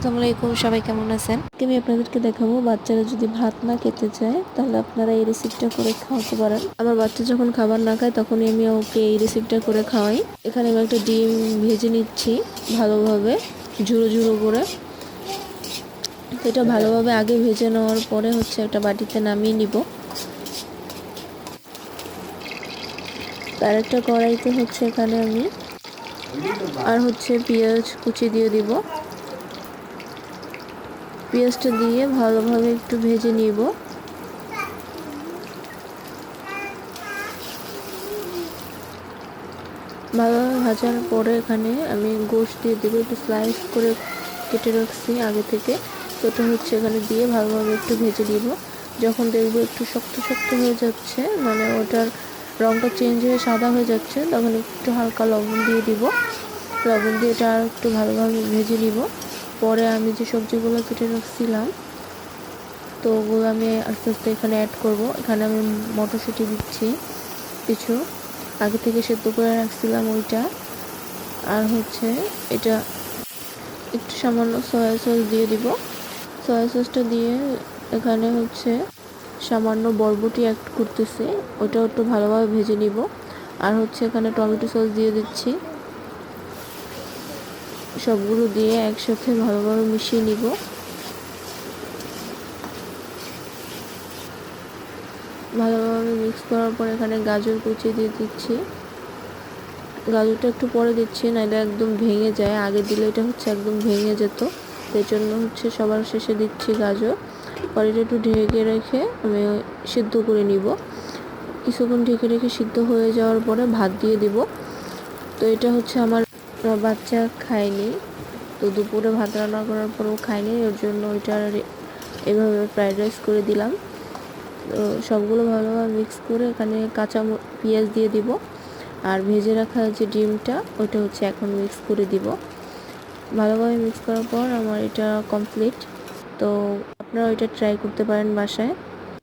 আসসালামু আলাইকুম, সবাই কেমন আছেন? আমি আপনাদেরকে দেখাবো বাচ্চারা যদি ভাত না খেতে চায় তাহলে আপনারা এই রেসিপিটা করে খাওয়াতে পারেন। আমার বাচ্চা যখন খাবার না খায় তখনই আমি ওকে এই রেসিপিটা করে খাওয়াই। এখানে আমি একটা ডিম ভেজে নিচ্ছি ভালোভাবে, ঝুড়ো ঝুড়ো করে। তো এটা ভালোভাবে আগে ভেজে নেওয়ার পরে একটা বাটিতে নামিয়ে নিব। আর একটা কড়াইতে এখানে আমি পেঁয়াজ কুচি দিয়ে দিব। পেঁয়াজটা দিয়ে ভালোভাবে একটু ভেজে নিব। ভালোভাবে ভাজার পরে এখানে আমি গোশত দিয়ে দেবো, একটু স্লাইস করে কেটে রাখছি আগে থেকে। তো ওটা এখানে দিয়ে ভালোভাবে একটু ভেজে দিব। যখন দেখবো একটু শক্ত শক্ত হয়ে যাচ্ছে, মানে ওটার রঙটা চেঞ্জ হয়ে সাদা হয়ে যাচ্ছে, তখন একটু হালকা লবণ দিয়ে দিব। লবণ দিয়ে এটা আর একটু ভালোভাবে ভেজে নিব। পরে আমি যে সবজিগুলো কেটে রাখছিলাম তো ওগুলো আমি আস্তে আস্তে এখানে অ্যাড করব। এখানে আমি মটরশুঁটি দিচ্ছি কিছু, আগে থেকে সেদ্ধ করে রাখছিলাম ওইটা। আর এটা একটু সামান্য সয়া সস দিয়ে দিব। সয়া সসটা দিয়ে এখানে সামান্য বরবটি অ্যাড করতেছি, ওটাও একটু ভালোভাবে ভেজে নিব। আর এখানে টমেটো সস দিয়ে দিচ্ছি। সবগুলো দিয়ে একসাথে ভালোভাবে মিশিয়ে নিব। ভালোভাবে মিক্স করার পর এখানে গাজর কুচি দিয়ে দিচ্ছি। গাজরটা একটু পরে দিচ্ছি, নাহলে একদম ভেঙে যায়। আগে দিলে এটা একদম ভেঙে যেত, সেই জন্য সবার শেষে দিচ্ছি গাজর। পরে এটা একটু ঢেকে রেখে আমি সিদ্ধ করে নিব। কিছুক্ষণ ঢেকে রেখে সিদ্ধ হয়ে যাওয়ার পরে ভাত দিয়ে দিব। তো এটা আমার বাচ্চা খায়নি, তো দুপুরে ভাত রান্না করার পরেও খায়নি, ওর জন্য ওইটা এভাবে ফ্রাইড রাইস করে দিলাম। তো সবগুলো ভালোভাবে মিক্স করে এখানে কাঁচা পেঁয়াজ দিয়ে দিব। আর ভেজে রাখা যে ডিমটা ওইটা এখন মিক্স করে দিব। ভালোভাবে মিক্স করার পর আমার এটা কমপ্লিট। তো আপনারা ওইটা ট্রাই করতে পারেন বাসায়।